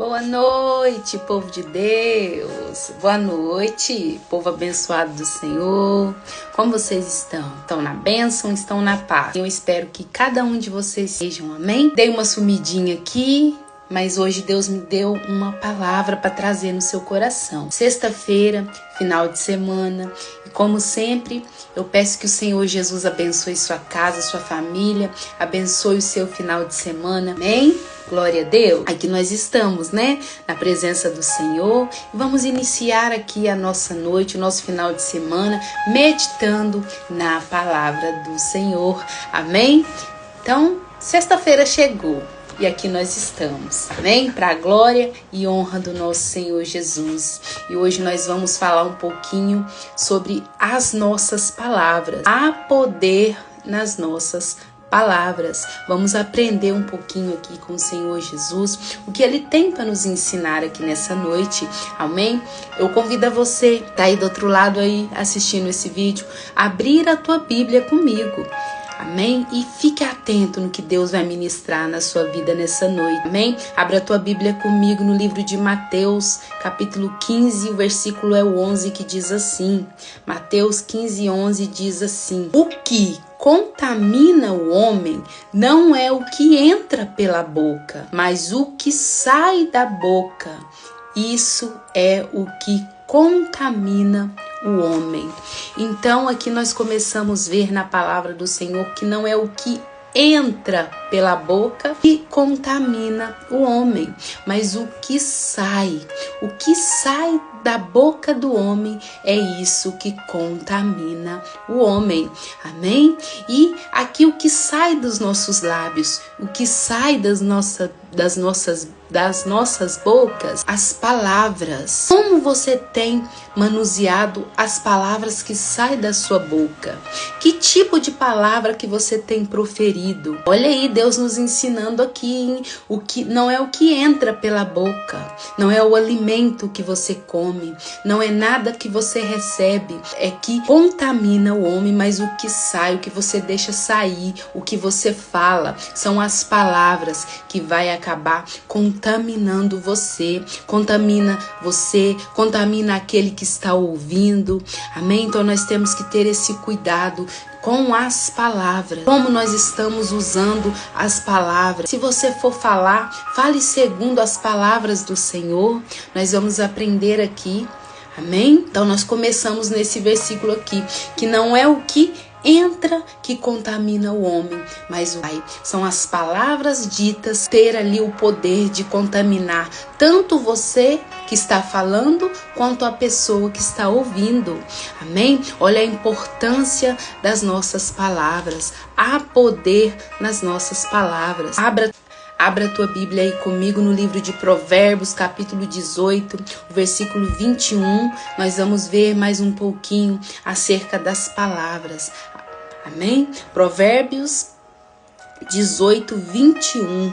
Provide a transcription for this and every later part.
Boa noite, povo de Deus. Boa noite, povo abençoado do Senhor. Como vocês estão? Estão na bênção? Estão na paz? Eu espero que cada um de vocês sejam, amém? Dei uma sumidinha aqui, mas hoje Deus me deu uma palavra para trazer no seu coração. Sexta-feira, final de semana, e como sempre, eu peço que o Senhor Jesus abençoe sua casa, sua família, abençoe o seu final de semana, amém? Glória a Deus. Aqui nós estamos, né? Na presença do Senhor. Vamos iniciar aqui a nossa noite, o nosso final de semana, meditando na palavra do Senhor. Amém? Então, sexta-feira chegou. E aqui nós estamos, amém? Para a glória e honra do nosso Senhor Jesus. E hoje nós vamos falar um pouquinho sobre as nossas palavras. Há poder nas nossas palavras. Vamos aprender um pouquinho aqui com o Senhor Jesus, o que Ele tem para nos ensinar aqui nessa noite, amém? Eu convido a você, tá aí do outro lado aí assistindo esse vídeo, abrir a tua Bíblia comigo. Amém? E fique atento no que Deus vai ministrar na sua vida nessa noite. Amém? Abra a tua Bíblia comigo no livro de Mateus, capítulo 15, o versículo é o 11, que diz assim. Mateus 15, 11 diz assim: o que contamina o homem não é o que entra pela boca, mas o que sai da boca. Isso é o que contamina o homem. Então aqui nós começamos a ver na palavra do Senhor que não é o que entra pela boca que contamina o homem, mas o que sai da boca do homem é isso que contamina o homem, amém? E aqui o que sai dos nossos lábios, o que sai das nossas bocas, as palavras. Como você tem manuseado as palavras que saem da sua boca? Que tipo de palavra que você tem proferido? Olha aí, Deus nos ensinando aqui, hein? O que não é o que entra pela boca, não é o alimento que você come, não é nada que você recebe, é que contamina o homem, mas o que sai, o que você deixa sair, o que você fala, são as palavras que vai acabar contaminando você, contamina aquele que está ouvindo, amém? Então nós temos que ter esse cuidado com as palavras, como nós estamos usando as palavras. Se você for falar, fale segundo as palavras do Senhor. Nós vamos aprender aqui, amém? Então nós começamos nesse versículo aqui, que não é o que entra que contamina o homem, mas o Pai. São as palavras ditas ter ali o poder de contaminar tanto você que está falando quanto a pessoa que está ouvindo, amém? Olha a importância das nossas palavras, há poder nas nossas palavras. Abra a tua Bíblia aí comigo no livro de Provérbios, capítulo 18, o versículo 21. Nós vamos ver mais um pouquinho acerca das palavras. Amém? Provérbios 18, 21.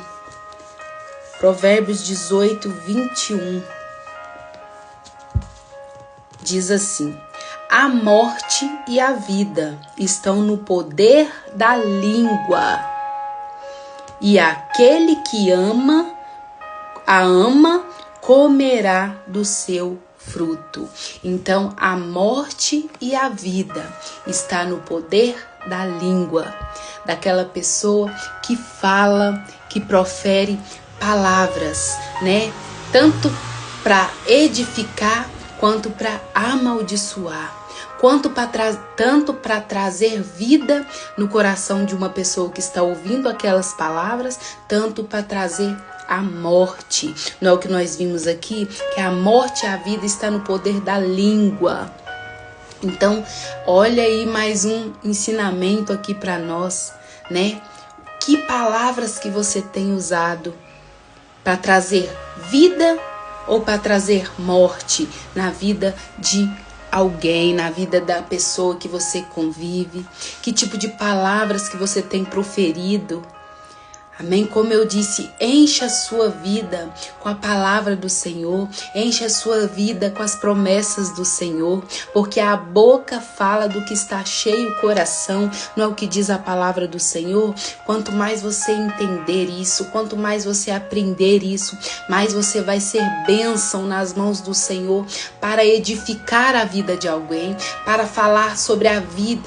Provérbios 18, 21. Diz assim: a morte e a vida estão no poder da língua, e aquele que a ama comerá do seu fruto. Então, a morte e a vida está no poder da língua, daquela pessoa que fala, que profere palavras, né? Tanto para edificar quanto para amaldiçoar. Tanto para trazer vida no coração de uma pessoa que está ouvindo aquelas palavras, tanto para trazer a morte. Não é o que nós vimos aqui? Que a morte e a vida está no poder da língua. Então, olha aí mais um ensinamento aqui para nós, né? Que palavras que você tem usado para trazer vida ou para trazer morte na vida de alguém, na vida da pessoa que você convive? Que tipo de palavras que você tem proferido? Amém? Como eu disse, encha a sua vida com a palavra do Senhor, encha a sua vida com as promessas do Senhor, porque a boca fala do que está cheio o coração, não é o que diz a palavra do Senhor? Quanto mais você entender isso, quanto mais você aprender isso, mais você vai ser bênção nas mãos do Senhor para edificar a vida de alguém, para falar sobre a vida,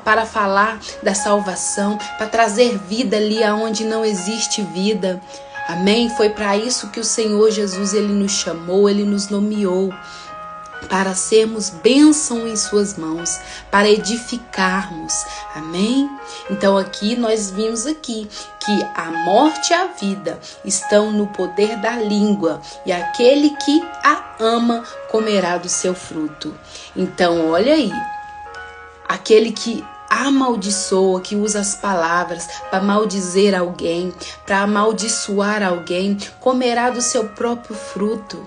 para falar da salvação, para trazer vida ali aonde não existe vida. Amém? Foi para isso que o Senhor Jesus, ele nos chamou, ele nos nomeou, para sermos bênção em suas mãos, para edificarmos. Amém? Então aqui nós vimos aqui que a morte e a vida estão no poder da língua, e aquele que a ama comerá do seu fruto. Então olha aí, aquele que amaldiçoa, que usa as palavras para maldizer alguém, para amaldiçoar alguém, comerá do seu próprio fruto.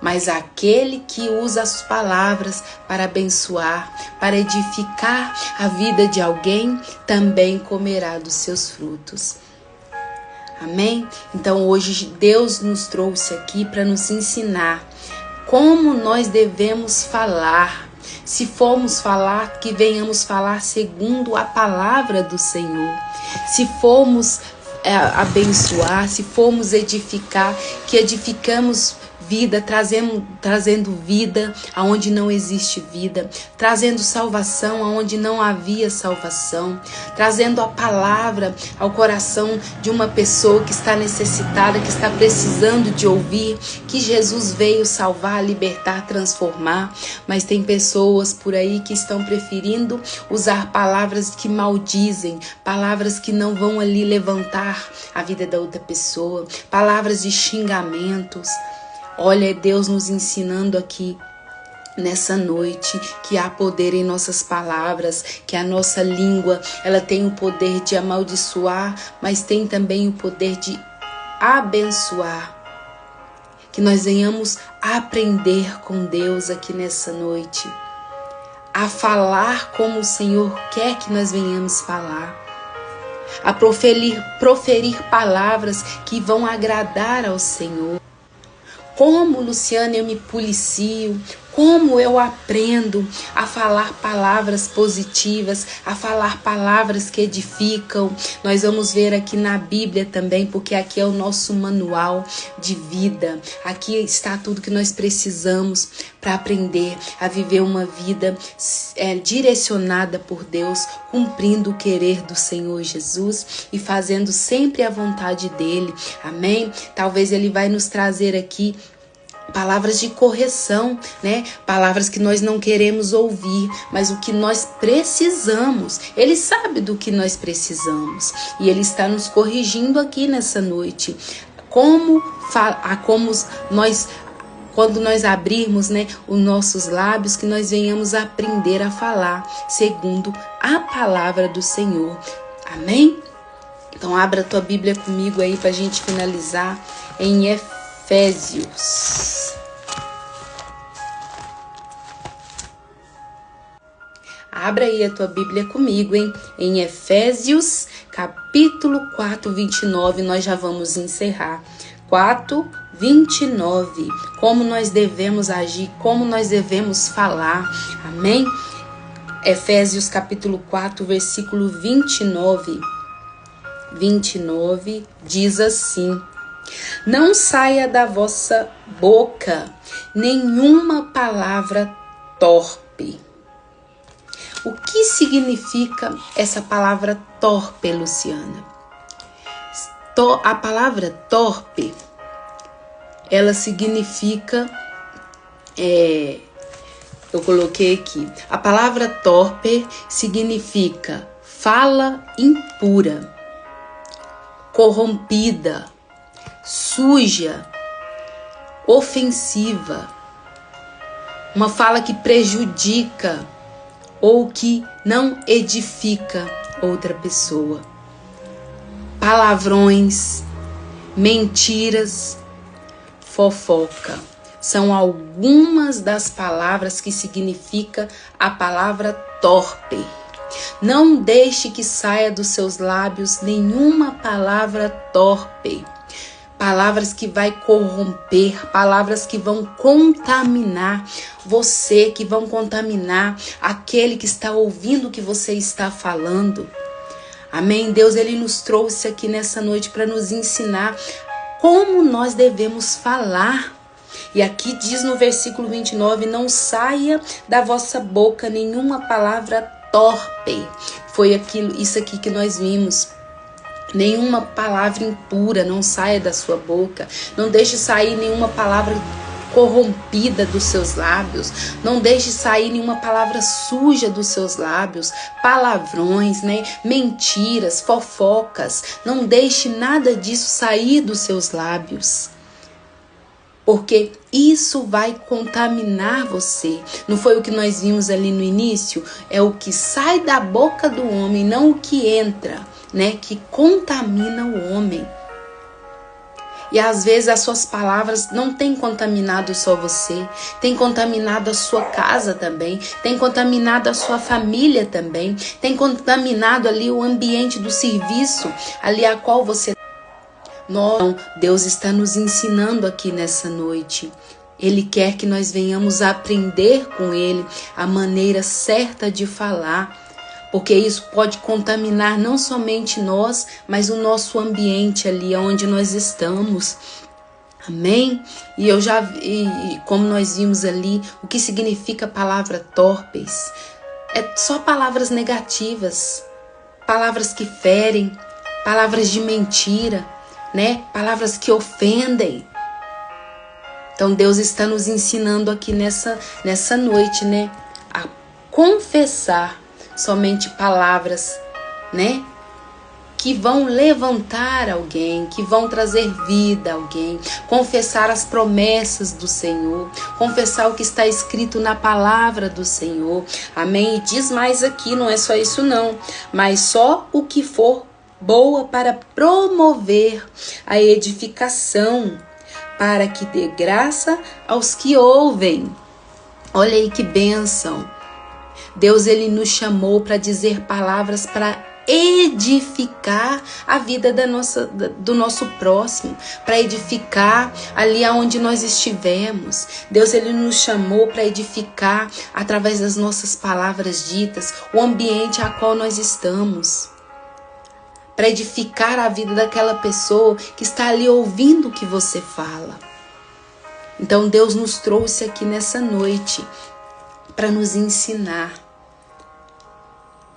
Mas aquele que usa as palavras para abençoar, para edificar a vida de alguém, também comerá dos seus frutos. Amém? Então hoje Deus nos trouxe aqui para nos ensinar como nós devemos falar. Se formos falar, que venhamos falar segundo a palavra do Senhor. Se formos abençoar, se formos edificar, que edificamos vida, trazendo vida aonde não existe vida, trazendo salvação aonde não havia salvação, trazendo a palavra ao coração de uma pessoa que está necessitada, que está precisando de ouvir que Jesus veio salvar, libertar, transformar. Mas tem pessoas por aí que estão preferindo usar palavras que maldizem, palavras que não vão ali levantar a vida da outra pessoa, palavras de xingamentos. Olha, é Deus nos ensinando aqui nessa noite que há poder em nossas palavras, que a nossa língua, ela tem o poder de amaldiçoar, mas tem também o poder de abençoar. Que nós venhamos a aprender com Deus aqui nessa noite, a falar como o Senhor quer que nós venhamos falar, a proferir palavras que vão agradar ao Senhor. Como, Luciana, eu me policio, como eu aprendo a falar palavras positivas, a falar palavras que edificam. Nós vamos ver aqui na Bíblia também, porque aqui é o nosso manual de vida. Aqui está tudo que nós precisamos para aprender a viver uma vida direcionada por Deus, cumprindo o querer do Senhor Jesus e fazendo sempre a vontade dele. Amém? Talvez ele vai nos trazer aqui palavras de correção, né? Palavras que nós não queremos ouvir, mas o que nós precisamos. Ele sabe do que nós precisamos e ele está nos corrigindo aqui nessa noite. Quando nós abrirmos, né, os nossos lábios, que nós venhamos a aprender a falar segundo a palavra do Senhor. Amém? Então abra a tua Bíblia comigo aí para a gente finalizar em Efésios. Abra aí a tua Bíblia comigo, hein? Em Efésios, capítulo 4, 29, nós já vamos encerrar. 4, 29. Como nós devemos agir, como nós devemos falar. Amém? Efésios, capítulo 4, versículo 29. 29 diz assim: não saia da vossa boca nenhuma palavra torpe. O que significa essa palavra torpe, Luciana? A palavra torpe, ela significa, eu coloquei aqui, a palavra torpe significa fala impura, corrompida, suja, ofensiva, uma fala que prejudica ou que não edifica outra pessoa. Palavrões, mentiras, fofoca são algumas das palavras que significa a palavra torpe. Não deixe que saia dos seus lábios nenhuma palavra torpe. Palavras que vai corromper, palavras que vão contaminar você, que vão contaminar aquele que está ouvindo o que você está falando. Amém? Deus, Ele nos trouxe aqui nessa noite para nos ensinar como nós devemos falar. E aqui diz no versículo 29, não saia da vossa boca nenhuma palavra torpe. Foi isso aqui que nós vimos. Nenhuma palavra impura não saia da sua boca. Não deixe sair nenhuma palavra corrompida dos seus lábios. Não deixe sair nenhuma palavra suja dos seus lábios. Palavrões, né? Mentiras, fofocas. Não deixe nada disso sair dos seus lábios. Porque isso vai contaminar você. Não foi o que nós vimos ali no início? É o que sai da boca do homem, não o que entra, né? Que contamina o homem. E às vezes as suas palavras não têm contaminado só você, tem contaminado a sua casa também, tem contaminado a sua família também, tem contaminado ali o ambiente do serviço, ali a qual você... Deus está nos ensinando aqui nessa noite. Ele quer que nós venhamos a aprender com Ele a maneira certa de falar, porque isso pode contaminar não somente nós, mas o nosso ambiente ali onde nós estamos. Amém? E como nós vimos ali, o que significa palavra torpes? É só palavras negativas, palavras que ferem, palavras de mentira, né? Palavras que ofendem. Então Deus está nos ensinando aqui nessa noite, né? A confessar somente palavras, né? Que vão levantar alguém, que vão trazer vida a alguém. Confessar as promessas do Senhor. Confessar o que está escrito na palavra do Senhor. Amém? E diz mais aqui, não é só isso não. Mas só o que for boa para promover a edificação, para que dê graça aos que ouvem. Olha aí que bênção. Deus, Ele nos chamou para dizer palavras para edificar a vida do nosso próximo, para edificar ali aonde nós estivermos. Deus, Ele nos chamou para edificar através das nossas palavras ditas, o ambiente a qual nós estamos. Para edificar a vida daquela pessoa que está ali ouvindo o que você fala. Então Deus nos trouxe aqui nessa noite para nos ensinar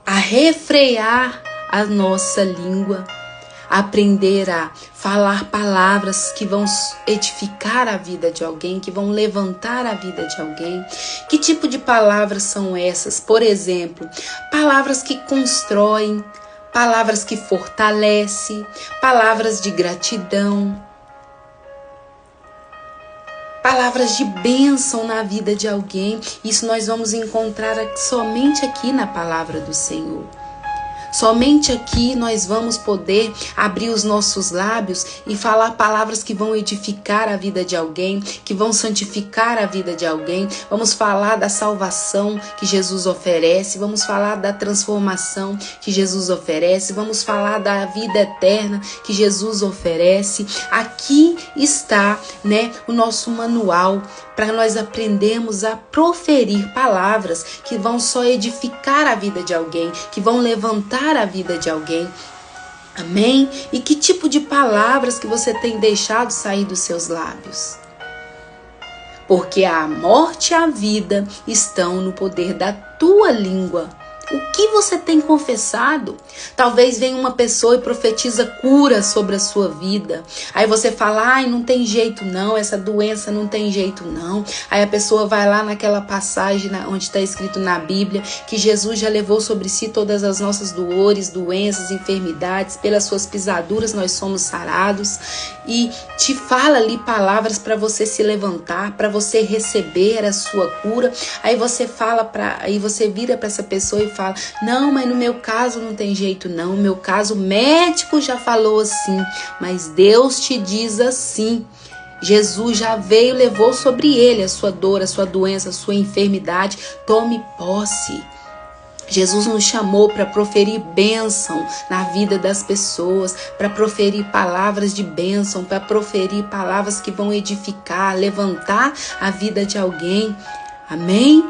a refrear a nossa língua, a aprender a falar palavras que vão edificar a vida de alguém, que vão levantar a vida de alguém. Que tipo de palavras são essas? Por exemplo, palavras que constroem, palavras que fortalecem, palavras de gratidão, palavras de bênção na vida de alguém. Isso nós vamos encontrar somente aqui na palavra do Senhor. Somente aqui nós vamos poder abrir os nossos lábios e falar palavras que vão edificar a vida de alguém, que vão santificar a vida de alguém. Vamos falar da salvação que Jesus oferece, vamos falar da transformação que Jesus oferece, vamos falar da vida eterna que Jesus oferece. Aqui está, né, o nosso manual para nós aprendermos a proferir palavras que vão só edificar a vida de alguém, que vão levantar a vida de alguém. Amém? E que tipo de palavras que você tem deixado sair dos seus lábios? Porque a morte e a vida estão no poder da tua língua. O que você tem confessado? Talvez venha uma pessoa e profetiza cura sobre a sua vida. Aí você fala, ai, não tem jeito não, essa doença não tem jeito não. Aí a pessoa vai lá naquela passagem onde está escrito na Bíblia que Jesus já levou sobre si todas as nossas dores, doenças, enfermidades. Pelas suas pisaduras nós somos sarados. E te fala ali palavras para você se levantar, para você receber a sua cura. Aí você vira para essa pessoa e fala, não, mas no meu caso não tem jeito não, no meu caso o médico já falou assim, mas Deus te diz assim, Jesus já veio, levou sobre ele a sua dor, a sua doença, a sua enfermidade, tome posse. Jesus nos chamou para proferir bênção na vida das pessoas, para proferir palavras de bênção, para proferir palavras que vão edificar, levantar a vida de alguém. Amém?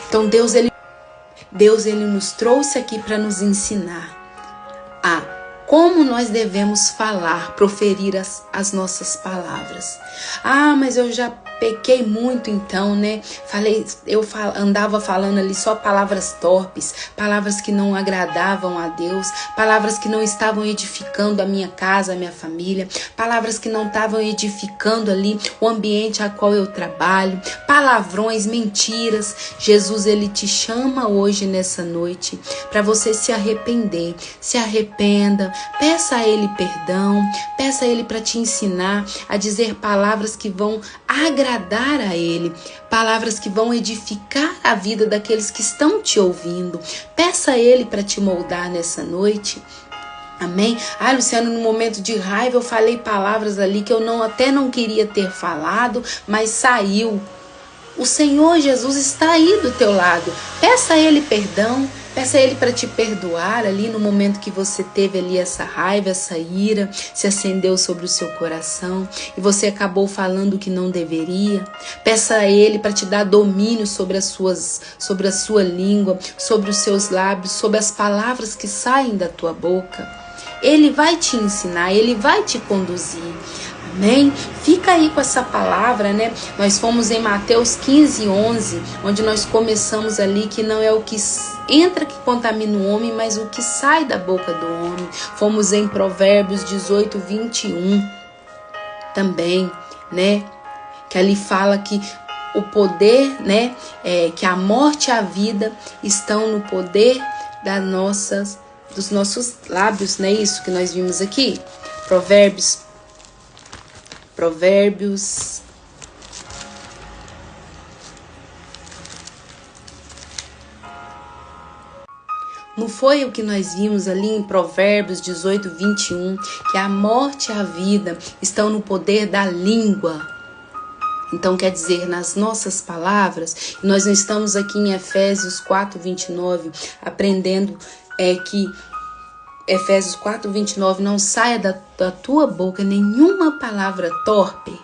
Então Deus ele nos trouxe aqui para nos ensinar a como nós devemos falar, proferir as nossas palavras. Ah, mas eu já pequei muito então, né? Andava falando ali só palavras torpes, palavras que não agradavam a Deus, palavras que não estavam edificando a minha casa, a minha família, palavras que não estavam edificando ali o ambiente a qual eu trabalho, palavrões, mentiras. Jesus, ele te chama hoje nessa noite para você se arrepender. Se arrependa, peça a ele perdão, peça a ele para te ensinar a dizer palavras que vão agradar a ele, palavras que vão edificar a vida daqueles que estão te ouvindo. Peça a ele para te moldar nessa noite. Amém? Ah, Luciano, no momento de raiva eu falei palavras ali que eu até não queria ter falado, mas saiu. O Senhor Jesus está aí do teu lado. Peça a ele perdão. Peça a ele para te perdoar ali no momento que você teve ali essa raiva, essa ira, se acendeu sobre o seu coração e você acabou falando o que não deveria. Peça a ele para te dar domínio sobre a sua língua, sobre os seus lábios, sobre as palavras que saem da tua boca. Ele vai te ensinar, ele vai te conduzir. Amém? Fica aí com essa palavra, né? Nós fomos em Mateus 15:11, onde nós começamos ali que não é o que entra que contamina o homem, mas o que sai da boca do homem. Fomos em Provérbios 18:21 também, né? Que ali fala que o poder, né? Que a morte e a vida estão no poder dos nossos lábios, não é isso que nós vimos aqui? Provérbios. Não foi o que nós vimos ali em Provérbios 18:21, que a morte e a vida estão no poder da língua. Então quer dizer, nas nossas palavras, nós não estamos aqui em Efésios 4:29 aprendendo que Efésios 4:29, não saia da tua boca nenhuma palavra torpe.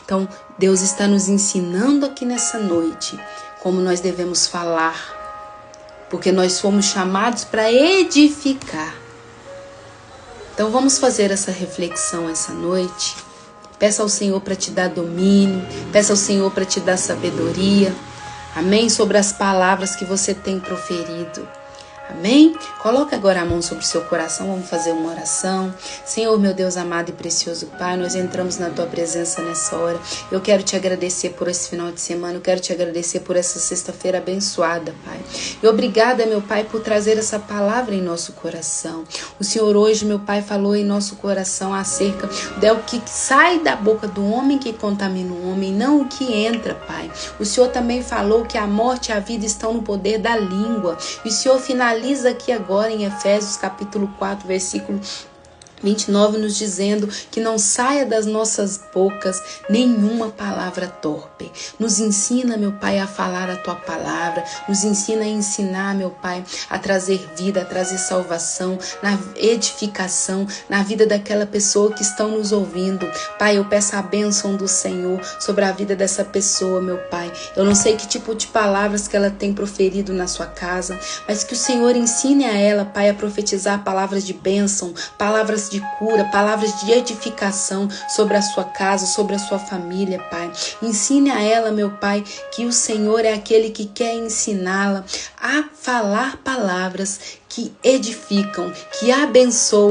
Então, Deus está nos ensinando aqui nessa noite como nós devemos falar, porque nós fomos chamados para edificar. Então, vamos fazer essa reflexão essa noite. Peça ao Senhor para te dar domínio, peça ao Senhor para te dar sabedoria. Amém? Sobre as palavras que você tem proferido. Amém? Coloca agora a mão sobre o seu coração, vamos fazer uma oração. Senhor, meu Deus amado e precioso Pai, nós entramos na Tua presença nessa hora. Eu quero Te agradecer por esse final de semana, eu quero Te agradecer por essa sexta-feira abençoada, Pai. E obrigada, meu Pai, por trazer essa palavra em nosso coração. O Senhor hoje, meu Pai, falou em nosso coração acerca do que sai da boca do homem que contamina o homem, não o que entra, Pai. O Senhor também falou que a morte e a vida estão no poder da língua. E o Senhor finaliza aqui agora em Efésios capítulo 4, versículo 29, nos dizendo que não saia das nossas bocas nenhuma palavra torpe. Nos ensina, meu Pai, a falar a Tua palavra. Nos ensina a ensinar, meu Pai, a trazer vida, a trazer salvação, na edificação, na vida daquela pessoa que estão nos ouvindo. Pai, eu peço a bênção do Senhor sobre a vida dessa pessoa, meu Pai. Eu não sei que tipo de palavras que ela tem proferido na sua casa, mas que o Senhor ensine a ela, Pai, a profetizar palavras de bênção, palavras de cura, palavras de edificação sobre a sua casa, sobre a sua família, Pai. Ensine a ela, meu Pai, que o Senhor é aquele que quer ensiná-la a falar palavras que edificam, que abençoam.